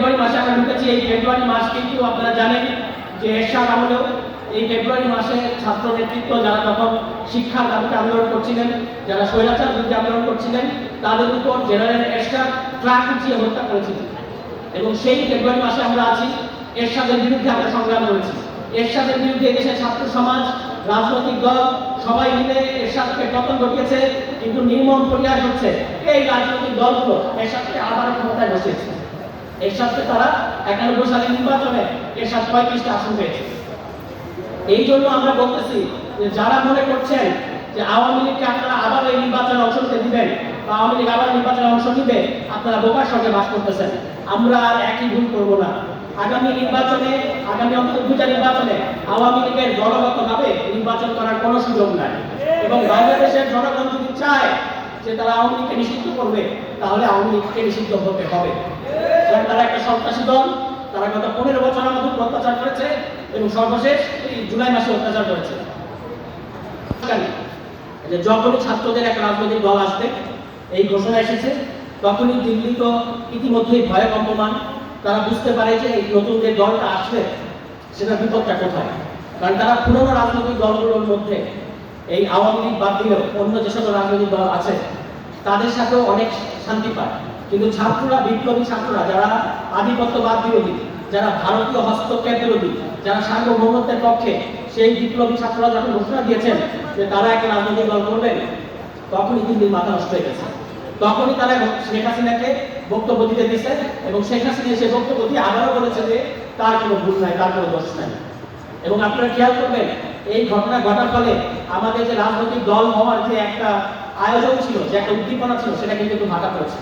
ফেব্রুয়ারি মাসে আমরা ঢুকেছি। এই ফেব্রুয়ারি মাস কিন্তু আপনারা জানেন যে এরশাদ আমলেও এই ফেব্রুয়ারি মাসে ছাত্র নেতৃত্ব যারা তখন শিক্ষার দাবিতে আন্দোলন করছিলেন, যারা স্বৈরাচার বিরুদ্ধে আন্দোলন করছিলেন, তাদের উপর জেনারেল এরশাদ ট্রাক উঠিয়ে হত্যা করেছিলেন। এবং সেই ফেব্রুয়ারি মাসে আমরা আছি, এরশাদের বিরুদ্ধে আমরা সংগ্রাম করেছি। এরশাদের বিরুদ্ধে দেশের ছাত্র সমাজ, রাজনৈতিক দল সবাই মিলে এরশাদকে পতন ঘটিয়েছে, কিন্তু নির্মম পরিহাস হচ্ছে এই রাজনৈতিক দলগুলো এরশাদকে আবার ক্ষমতায় বসিয়েছে। এরশাদকে তারা 91 সালের নির্বাচনে এরশাদ 35টা আসন পেয়েছে। এই জন্য আমরা বলতেছি যে যারা মনে করছেন যে আওয়ামী লীগকে আপনারা আবার এই নির্বাচনে অংশ নিতে দিবেন বা আওয়ামী লীগ আবার নির্বাচনে অংশ নিবে, আপনারা বোকার সঙ্গে বাস করতেছেন। আমরা আর একই ভুল করব না। আগামী নির্বাচনে, আগামী অন্তত 2টা নির্বাচনে আওয়ামী লীগের দলগতভাবে নির্বাচন করার কোনো সুযোগ নাই। এবং বাংলাদেশের জনগণ যদি চায় যে তারা আওয়ামী লীগকে নিষিদ্ধ করবে, তাহলে আওয়ামী লীগকে নিষিদ্ধ হতে হবে। কারণ তারা একটা সন্ত্রাসী দল, তারা গত 15 বছর আমাদের অত্যাচার করেছে এবং সর্বশেষ এই জুলাই মাসে অত্যাচার করেছে। যে যখনই ছাত্রদের একটা রাজনৈতিক দল আসবে, এই ঘোষণা এসেছে, তখনই দিল্লি তো ইতিমধ্যেই ভয়ে কম্পমান। তারা বুঝতে পারে যে এই নতুন যে দলটা আসবে সেটা বিপদটা কোথায়। কারণ তারা পুরনো রাজনৈতিক দলগুলোর মধ্যে এই আওয়ামী লীগ বাদ দিলেও অন্য যে সকল রাজনৈতিক দল আছে তাদের সাথেও অনেক শান্তি পায়। কিন্তু ছাত্ররা, বিপ্লবী ছাত্ররা, যারা আধিপত্যবাদ বিরোধী, যারা ভারতীয় হস্তক্ষেপ বিরোধী, যারা সার্বভৌমত্বের পক্ষে, সেই বিপ্লবী ছাত্ররা যখন ঘোষণা দিয়েছেন যে তারা একটা রাজনৈতিক দল করবেন, তখনই দিল্লির মাথা নষ্ট হয়ে গেছে। তখনই তারা শেখ হাসিনাকে বক্তব্য দিতে দিয়েছে এবং শেখ হাসিনা সে বক্তব্য দিয়ে আবারও বলেছে যে তার কোনো ভুল নাই, তার কোনো দোষ নাই। এবং আপনারা খেয়াল করবেন, এই ঘটনা ঘটার ফলে আমাদের যে রাজনৈতিক দল হওয়ার যে একটা আয়োজন ছিল, যে একটা উদ্দীপনা ছিল, সেটা কিন্তু একটু ভাটা পড়েছে।